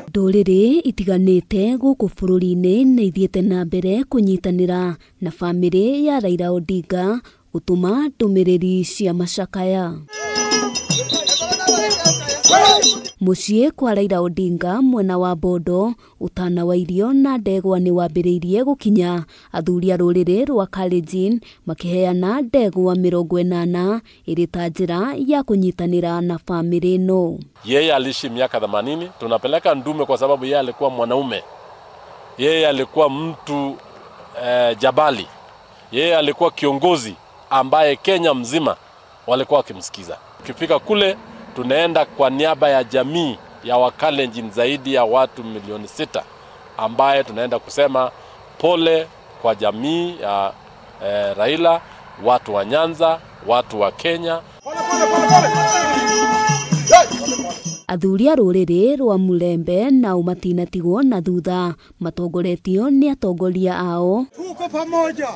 Ndũrĩrĩ itiganĩte gũkũ bũrũri-inĩ nĩ ithiĩte na mbere kũnyitanĩra na bamĩrĩ ya Raila Odinga gũtũma ndũmĩrĩri cia macakaya. Mũciĩ kwa Raila Odinga mwena wa Bondo, ũtana wa irio na ndegwa nĩ wambĩrĩirie gũkinya, athuri a rũrĩrĩ rwa Kalenjin makĩheana ndegwa 80 ĩrĩ ta njĩra ya kũnyitanĩra na bamĩrĩ ĩno. Yeye aliishi miaka 80, tunapeleka ndume kwa sababu yeye alikuwa mwanaume. Yeye alikuwa mtu jabali. Yeye alikuwa kiongozi ambaye Kenya mzima walikuwa wakimsikiza. Ukifika kule tunaenda kwa niaba ya jamii ya Wakalenjin zaidi ya watu milioni 6 ambaye tunaenda kusema pole kwa jamii ya Raila, watu wa Nyanza, watu wa Kenya. Athuri a rũrĩrĩ rwa Mulembe nao matinatigwo na thutha, matongoretio nĩ atongoria ao. Tuko pamoja,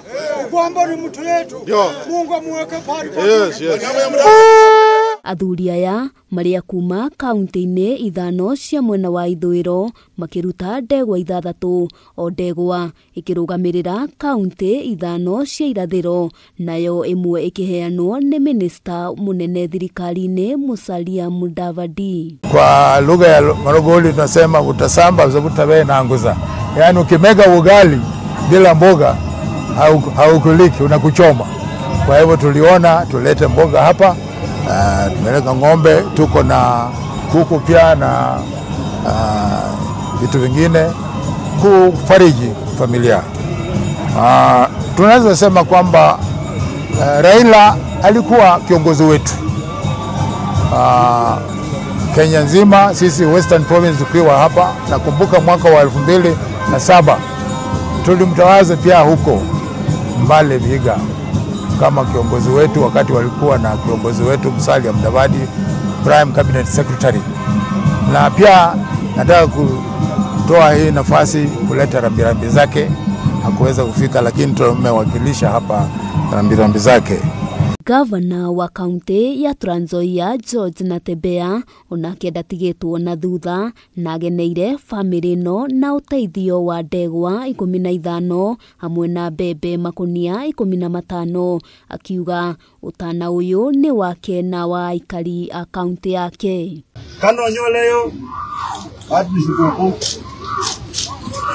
kwamba ni mtu wetu, Mungu amweke pale. Athuri aya marĩa kuma kaunti-inĩ ithano cia mwena wa ithũĩro makĩruta ndegwa 6, o ndegwa ĩkĩrũgamĩrĩra kaunti ithano cia irathĩro, nayo ĩmwe ĩkĩheanwo nĩ minista mũnene thirikari-inĩ Musalia Mudavadi. Kwa lugha ya Marogoli tunasema utasamba uzabutawe na anguza. Yaani ukimega ugali bila mboga haukuliki, unakuchoma. Kwa hivyo tuliona tulete mboga hapa. Tumeleka ng'ombe, tuko na kuku pia na vitu vingine kufariji familia. Tunaweza sema kwamba Raila alikuwa kiongozi wetu. Kenya nzima, sisi Western Province tukiwa hapa, nakumbuka mwaka wa 2007 tulimtawaza pia huko Mbale Vihiga kama kiongozi wetu, wakati walikuwa na kiongozi wetu Musalia Mudavadi, Prime Cabinet Secretary. Na pia nataka kutoa hii nafasi kuleta rambirambi zake. Hakuweza kufika lakini tumewakilisha hapa rambirambi zake. Gavana wa kaunti ya Trans Nzoia George Natembeya onake ndatigĩtwo na thutha na ageneire bamĩrĩ ĩno na ũteithio wa ndegwa 15 hamwe na mbembe makonia 15, akiuga ũtana ũyũ nĩ wake na wa aikari a kaunti yake. Kano nyoleyo atishikuku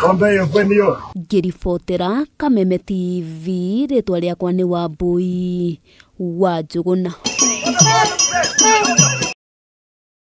kombe yofenio. Ngĩribotera Kameme TV, rĩtwa rĩakwa nĩ Wambui wa Njũgũna.